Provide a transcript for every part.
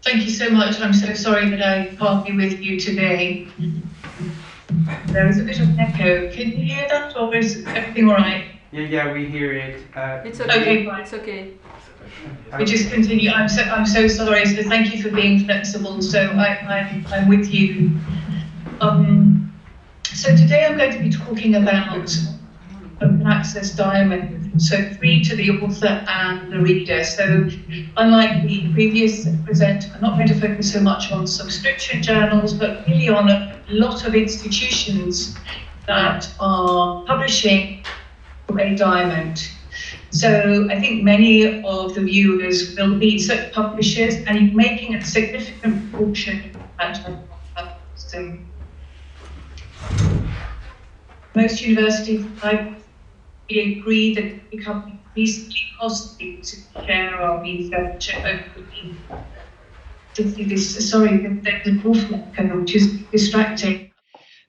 Thank you so much. I'm so sorry that I can't be with you today. There is a bit of an echo. Can you hear that, or is everything all right? Yeah, we hear it. It's okay. Okay, fine. It's okay. We just continue. I'm so sorry. So thank you for being flexible. So I'm with you. So today I'm going to be talking about open access diamond. So free to the author and the reader. So unlike the previous presenter, I'm not going to focus so much on subscription journals, but really on a lot of institutions that are publishing a diamond. So I think many of the viewers will be such publishers and making a significant portion of that system. Most universities, I agree that it becomes increasingly costly to share our research openly. Sorry, there's an awful echo, which is distracting.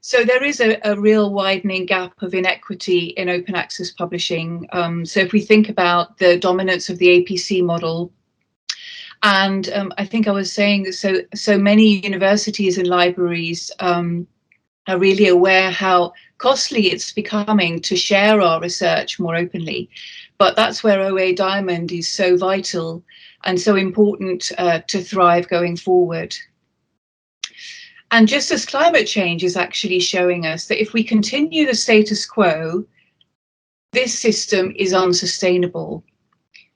So there is a real widening gap of inequity in open access publishing. So if we think about the dominance of the APC model, and I think I was saying that so many universities and libraries are really aware how costly it's becoming to share our research more openly. But that's where OA Diamond is so vital and so important to thrive going forward. And just as climate change is actually showing us that if we continue the status quo, this system is unsustainable.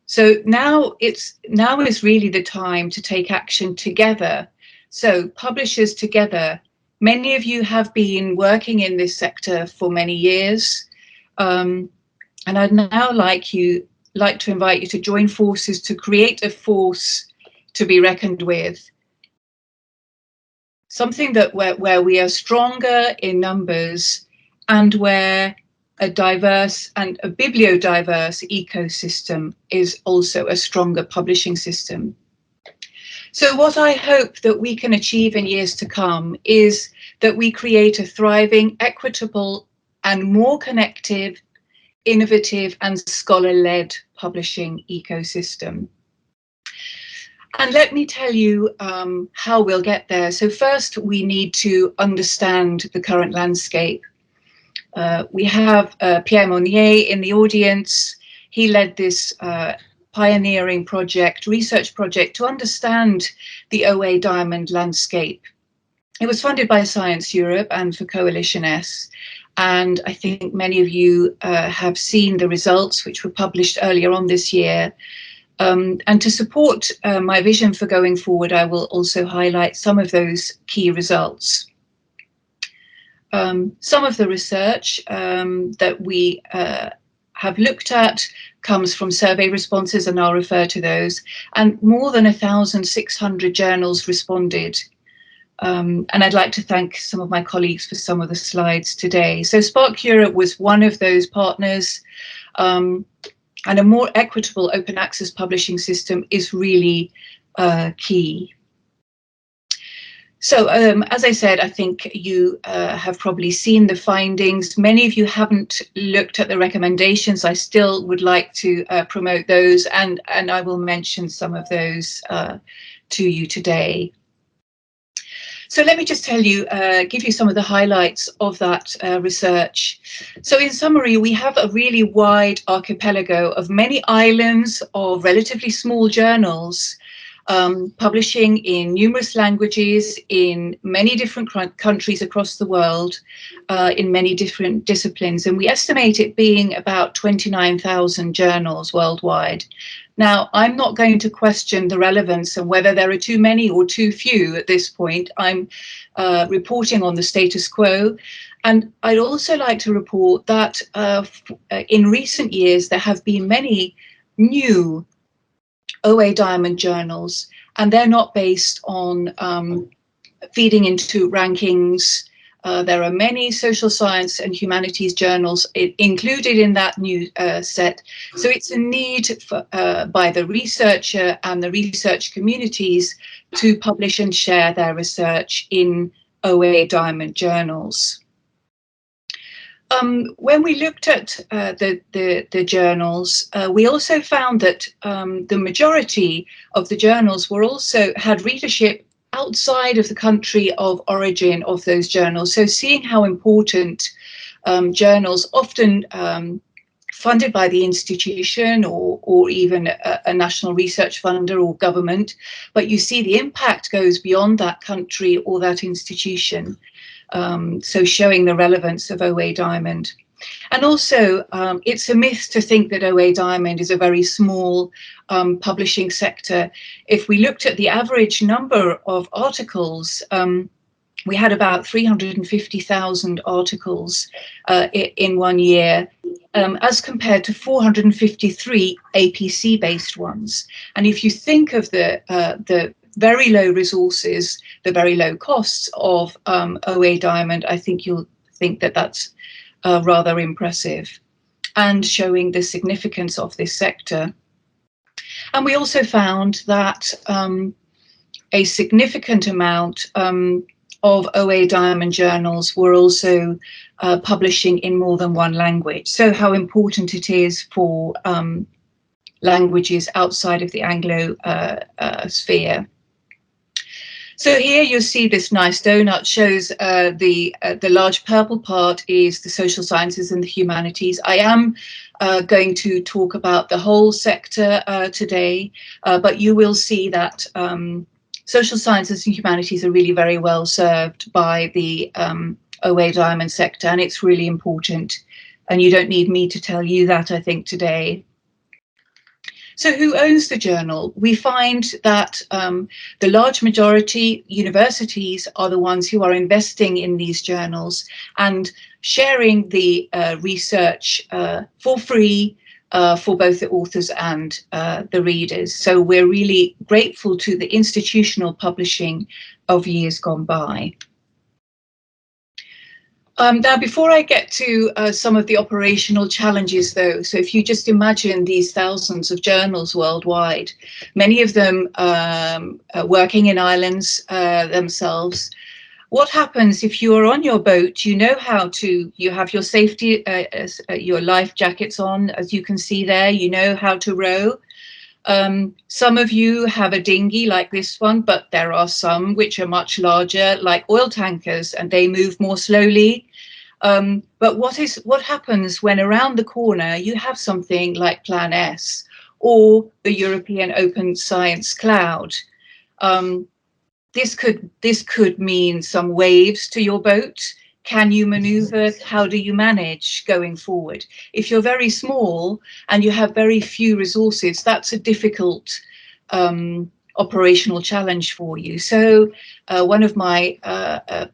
So now is really the time to take action together. So publishers together. Many of you have been working in this sector for many years, and I'd now like to invite you to join forces to create a force to be reckoned with. Something that where we are stronger in numbers and where a diverse and a bibliodiverse ecosystem is also a stronger publishing system. So what I hope that we can achieve in years to come is that we create a thriving, equitable, and more connected, innovative, and scholar-led publishing ecosystem. And let me tell you how we'll get there. So first, we need to understand the current landscape. We have Pierre Monnier in the audience. He led this pioneering research project to understand the OA diamond landscape. It was funded by Science Europe and for Coalition S. And I think many of you have seen the results, which were published earlier on this year. And to support my vision for going forward, I will also highlight some of those key results. Some of the research that we have looked at comes from survey responses, and I'll refer to those. And more than 1,600 journals responded. And I'd like to thank some of my colleagues for some of the slides today. So SPARC Europe was one of those partners. And a more equitable open access publishing system is really key. So as I said, I think you have probably seen the findings. Many of you haven't looked at the recommendations. I still would like to promote those, and I will mention some of those to you today. So let me just tell you, give you some of the highlights of that research. So in summary, we have a really wide archipelago of many islands of relatively small journals publishing in numerous languages in many different countries across the world, in many different disciplines. And we estimate it being about 29,000 journals worldwide. Now, I'm not going to question the relevance and whether there are too many or too few at this point. I'm reporting on the status quo. And I'd also like to report that in recent years, there have been many new OA Diamond journals, and they're not based on feeding into rankings. There are many social science and humanities journals included in that new set. So it's a need for, by the researcher and the research communities to publish and share their research in OA Diamond journals. When we looked at the journals, we also found that the majority of the journals had readership outside of the country of origin of those journals. So seeing how important journals, often funded by the institution or even a national research funder or government, but you see the impact goes beyond that country or that institution. So showing the relevance of OA Diamond. And also, it's a myth to think that OA Diamond is a very small publishing sector. If we looked at the average number of articles, we had about 350,000 articles in 1 year, as compared to 453 APC-based ones. And if you think of the very low resources, the very low costs of OA Diamond, I think you'll think that that's rather impressive and showing the significance of this sector. And we also found that a significant amount of OA Diamond journals were also publishing in more than one language. So how important it is for languages outside of the Anglo sphere. So here you'll see this nice donut shows the large purple part is the social sciences and the humanities. I am going to talk about the whole sector today, but you will see that social sciences and humanities are really very well served by the OA Diamond sector, and it's really important. And you don't need me to tell you that, I think, today. So who owns the journal? We find that the large majority universities are the ones who are investing in these journals and sharing the research for free for both the authors and the readers. So we're really grateful to the institutional publishing of years gone by. Now, before I get to some of the operational challenges, though, so if you just imagine these thousands of journals worldwide, many of them working in islands themselves, what happens if you are on your boat? You know how to, you have your safety, your life jackets on, as you can see there, you know how to row. Some of you have a dinghy like this one, but there are some which are much larger, like oil tankers, and they move more slowly. But what happens when around the corner you have something like Plan S or the European Open Science Cloud? This could mean some waves to your boat. Can you maneuver? How do you manage going forward? If you're very small and you have very few resources, that's a difficult operational challenge for you. So one of my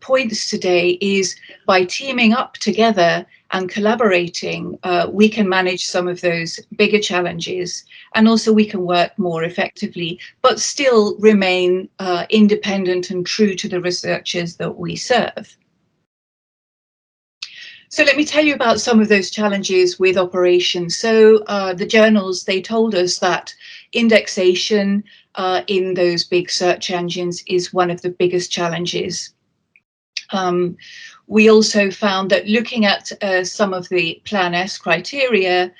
points today is by teaming up together and collaborating, we can manage some of those bigger challenges, and also we can work more effectively, but still remain independent and true to the researchers that we serve. So let me tell you about some of those challenges with operations. So the journals, they told us that indexation in those big search engines is one of the biggest challenges. We also found that looking at some of the Plan S criteria,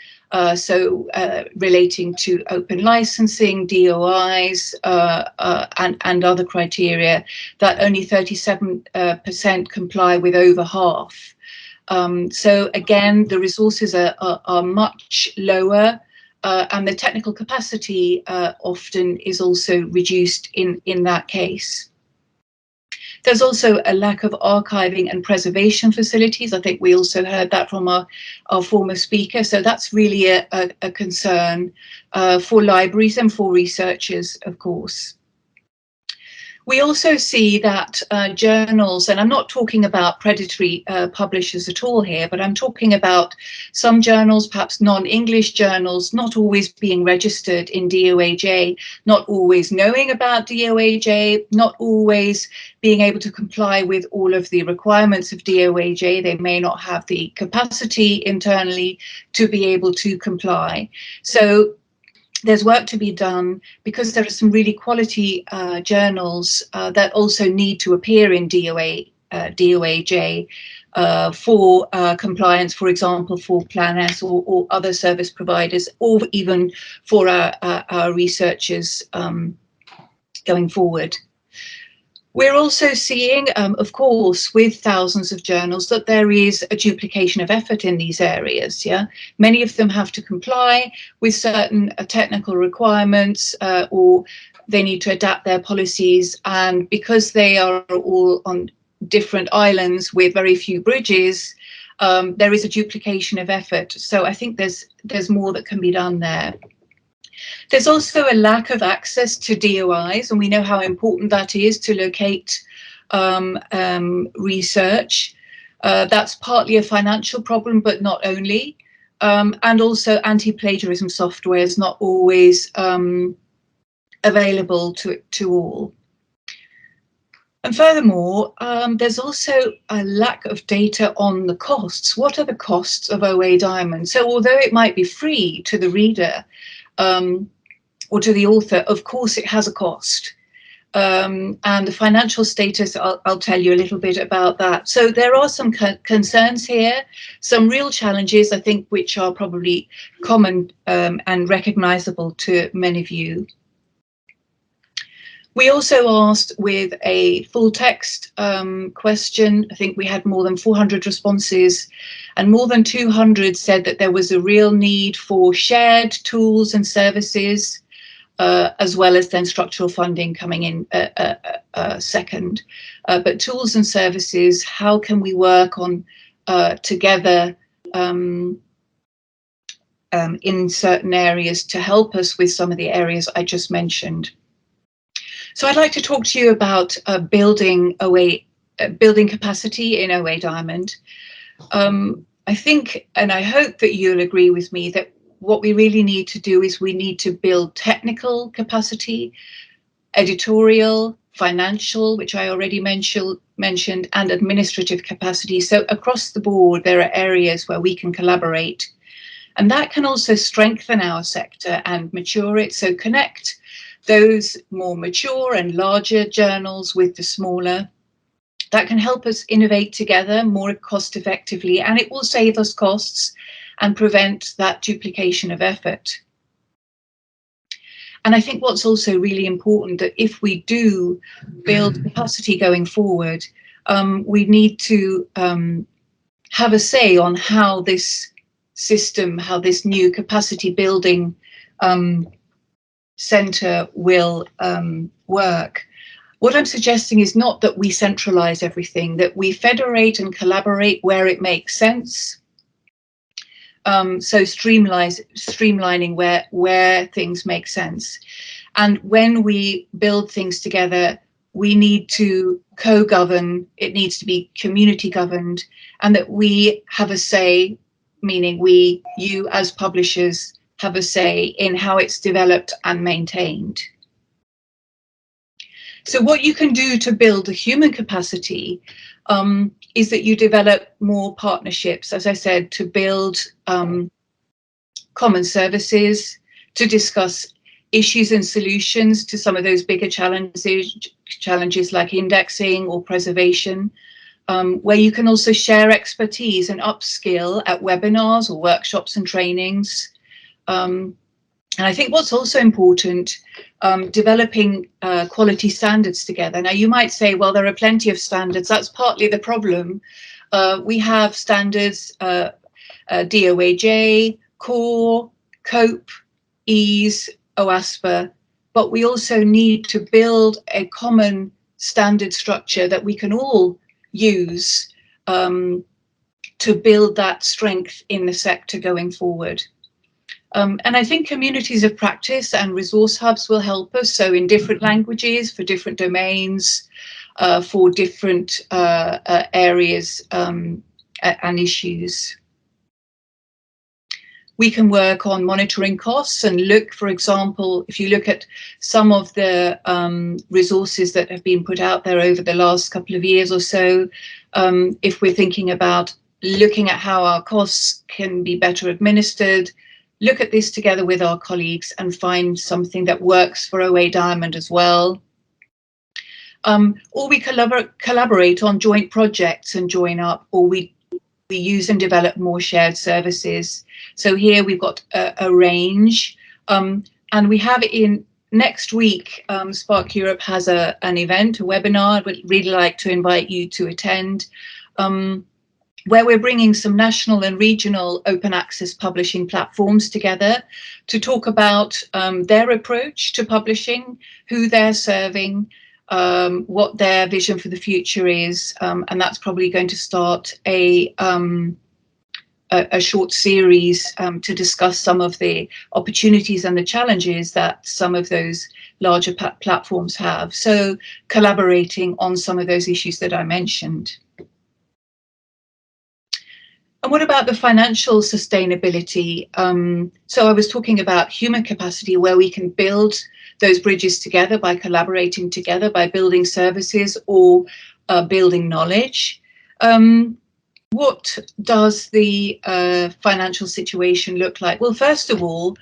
relating to open licensing, DOIs, and other criteria, that only 37% comply with over half. So again, the resources are much lower, and the technical capacity often is also reduced in that case. There's also a lack of archiving and preservation facilities. I think we also heard that from our former speaker. So that's really a concern for libraries and for researchers, of course. We also see that journals, and I'm not talking about predatory publishers at all here, but I'm talking about some journals, perhaps non-English journals, not always being registered in DOAJ, not always knowing about DOAJ, not always being able to comply with all of the requirements of DOAJ. They may not have the capacity internally to be able to comply. So there's work to be done, because there are some really quality journals that also need to appear in DOAJ, for compliance, for example, for Plan S or other service providers, or even for our researchers going forward. We're also seeing, of course, with thousands of journals, that there is a duplication of effort in these areas. Yeah, many of them have to comply with certain technical requirements, or they need to adapt their policies, and because they are all on different islands with very few bridges, there is a duplication of effort. So I think there's more that can be done there. There's also a lack of access to DOIs, and we know how important that is to locate research. That's partly a financial problem, but not only. And also anti-plagiarism software is not always available to all. And furthermore, there's also a lack of data on the costs. What are the costs of OA Diamond? So although it might be free to the reader, or to the author, of course it has a cost. And the financial status, I'll tell you a little bit about that. So there are some concerns here, some real challenges, I think, which are probably common and recognizable to many of you. We also asked with a full text question. I think we had more than 400 responses, and more than 200 said that there was a real need for shared tools and services, as well as then structural funding coming in second. But tools and services, how can we work on together in certain areas to help us with some of the areas I just mentioned? So I'd like to talk to you about building capacity in OA Diamond. I think, and I hope that you'll agree with me, that what we really need to do is we need to build technical capacity, editorial, financial, which I already mentioned, and administrative capacity. So across the board, there are areas where we can collaborate. And that can also strengthen our sector and mature it. So connect those more mature and larger journals with the smaller. That can help us innovate together more cost effectively, and it will save us costs and prevent that duplication of effort. And I think what's also really important, that if we do build capacity going forward, we need to have a say on how this system, how this new capacity building centre will work. What I'm suggesting is not that we centralise everything, that we federate and collaborate where it makes sense. So streamlining where things make sense. And when we build things together, we need to co-govern, it needs to be community governed, and that we have a say, meaning you as publishers have a say in how it's developed and maintained. So what you can do to build a human capacity is that you develop more partnerships, as I said, to build common services, to discuss issues and solutions to some of those bigger challenges like indexing or preservation, where you can also share expertise and upskill at webinars or workshops and trainings. And I think what's also important, developing quality standards together. Now, you might say, well, there are plenty of standards. That's partly the problem. We have standards, DOAJ, CORE, COPE, EASE, OASPA, but we also need to build a common standard structure that we can all use to build that strength in the sector going forward. And I think communities of practice and resource hubs will help us. So in different languages, for different domains, for different areas and issues. We can work on monitoring costs and look, for example, if you look at some of the resources that have been put out there over the last couple of years or so, if we're thinking about looking at how our costs can be better administered, look at this together with our colleagues and find something that works for OA Diamond as well. or we collaborate on joint projects and join up, or we use and develop more shared services. So here we've got a range, and we have in next week, SPARC Europe has an event, a webinar. I would really like to invite you to attend, where we're bringing some national and regional open access publishing platforms together to talk about their approach to publishing, who they're serving, what their vision for the future is, and that's probably going to start a short series to discuss some of the opportunities and the challenges that some of those larger platforms have. So collaborating on some of those issues that I mentioned. And what about the financial sustainability? So I was talking about human capacity, where we can build those bridges together by collaborating together, by building services or building knowledge. What does the financial situation look like? Well, first of all,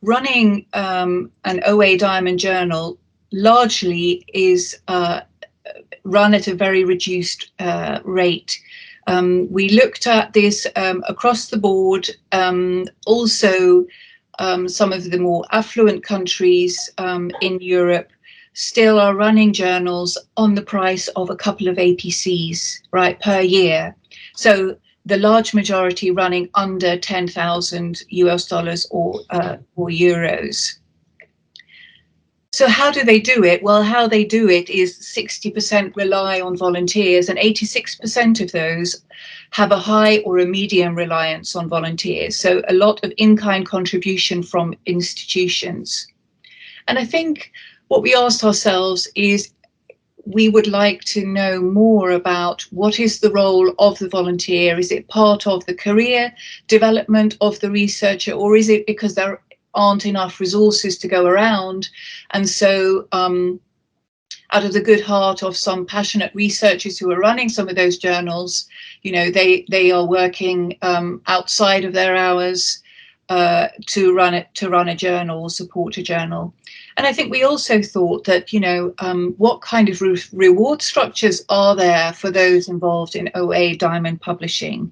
running an OA Diamond journal largely is run at a very reduced rate. We looked at this across the board. Also, some of the more affluent countries in Europe still are running journals on the price of a couple of APCs, right, per year. So the large majority running under 10,000 US dollars or euros. So how do they do it? Well, how they do it is 60% rely on volunteers, and 86% of those have a high or a medium reliance on volunteers. So a lot of in-kind contribution from institutions. And I think what we asked ourselves is, we would like to know more about what is the role of the volunteer. Is it part of the career development of the researcher, or is it because there aren't enough resources to go around? And so out of the good heart of some passionate researchers who are running some of those journals, you know, they are working outside of their hours to run a journal or support a journal. And I think we also thought that, you know, what kind of reward structures are there for those involved in OA Diamond publishing?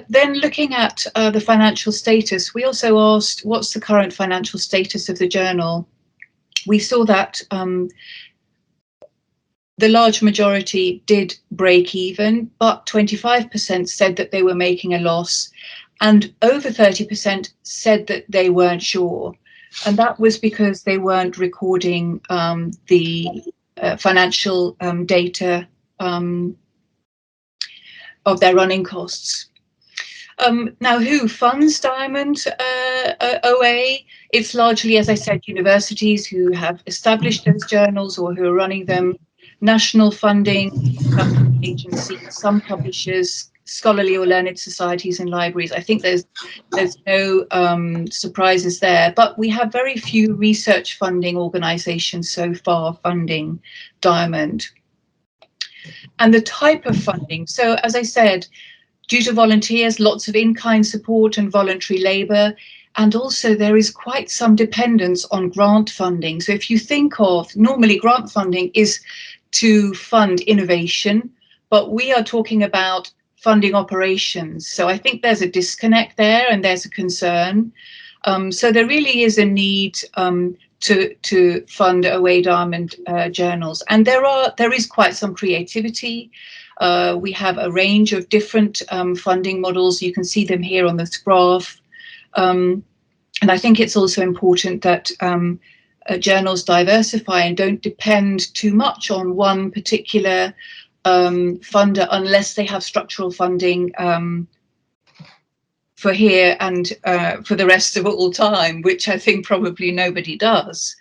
Then looking at the financial status, we also asked, what's the current financial status of the journal? We saw that the large majority did break even, but 25% said that they were making a loss, and over 30% said that they weren't sure. And that was because they weren't recording the financial data of their running costs. Now, who funds Diamond OA? It's largely, as I said, universities who have established those journals or who are running them, national funding, government agencies, some publishers, scholarly or learned societies and libraries. I think there's no surprises there, but we have very few research funding organizations so far funding Diamond. And the type of funding, so as I said, due to volunteers, lots of in-kind support and voluntary labour, and also there is quite some dependence on grant funding. So if you think of, normally grant funding is to fund innovation, but we are talking about funding operations. So I think there's a disconnect there, and there's a concern. So there really is a need to fund OA Diamond journals, and there is quite some creativity. We have a range of different funding models. You can see them here on this graph. And I think it's also important that journals diversify and don't depend too much on one particular funder unless they have structural funding for here and for the rest of all time, which I think probably nobody does.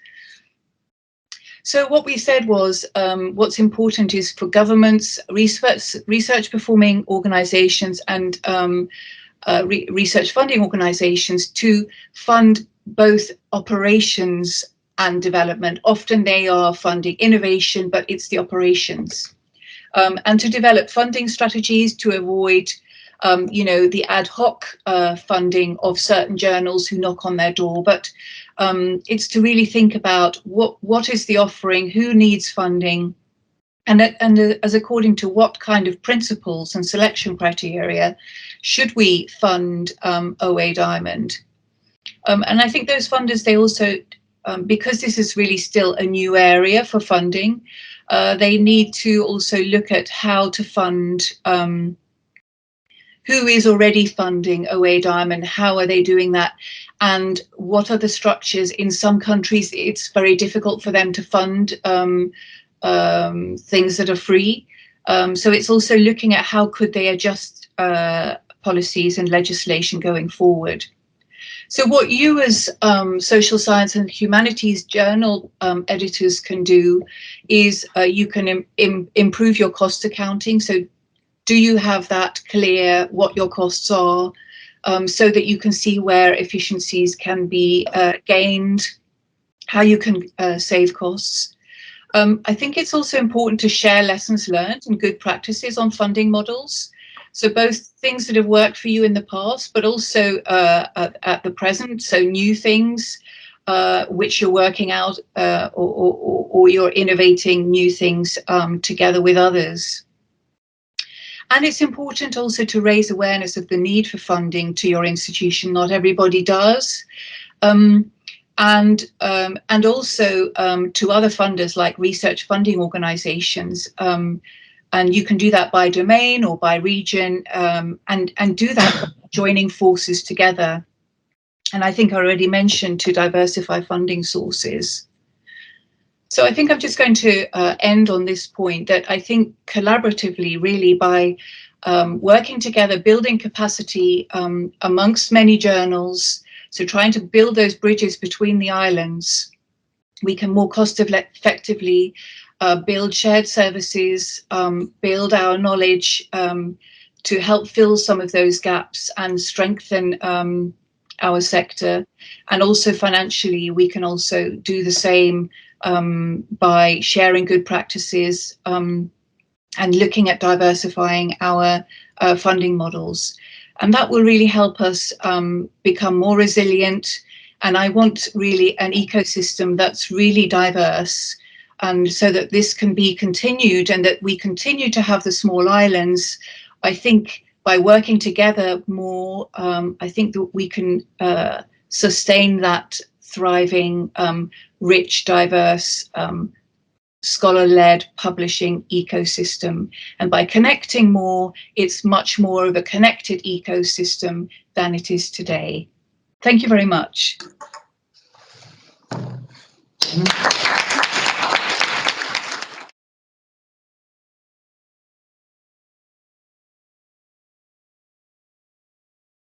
So what we said was what's important is for governments, research performing organizations and research funding organizations to fund both operations and development. Often they are funding innovation, but it's the operations. And to develop funding strategies to avoid you know, the ad hoc funding of certain journals who knock on their door, but it's to really think about what is the offering, who needs funding, and as according to what kind of principles and selection criteria should we fund OA Diamond. And I think those funders, they also, because this is really still a new area for funding, they need to also look at how to fund who is already funding OA Diamond, how are they doing that, and what are the structures. In some countries, it's very difficult for them to fund things that are free. So it's also looking at how could they adjust policies and legislation going forward. So what you as social science and humanities journal editors can do is you can improve your cost accounting. So do you have that clear, what your costs are, so that you can see where efficiencies can be gained, how you can save costs. I think it's also important to share lessons learned and good practices on funding models. So both things that have worked for you in the past, but also at the present, so new things which you're working out or you're innovating new things together with others. And it's important also to raise awareness of the need for funding to your institution. Not everybody does. And also to other funders like research funding organizations. And you can do that by domain or by region, and do that by joining forces together. And I think I already mentioned to diversify funding sources. So I think I'm just going to end on this point, that I think collaboratively, really, by working together, building capacity amongst many journals, so trying to build those bridges between the islands, we can more cost effectively build shared services, build our knowledge to help fill some of those gaps and strengthen our sector. And also financially, we can also do the same by sharing good practices and looking at diversifying our funding models. And that will really help us become more resilient. And I want really an ecosystem that's really diverse, and so that this can be continued and that we continue to have the small islands. I think by working together more, I think that we can sustain that thriving, rich, diverse, scholar-led publishing ecosystem. And by connecting more, it's much more of a connected ecosystem than it is today. Thank you very much.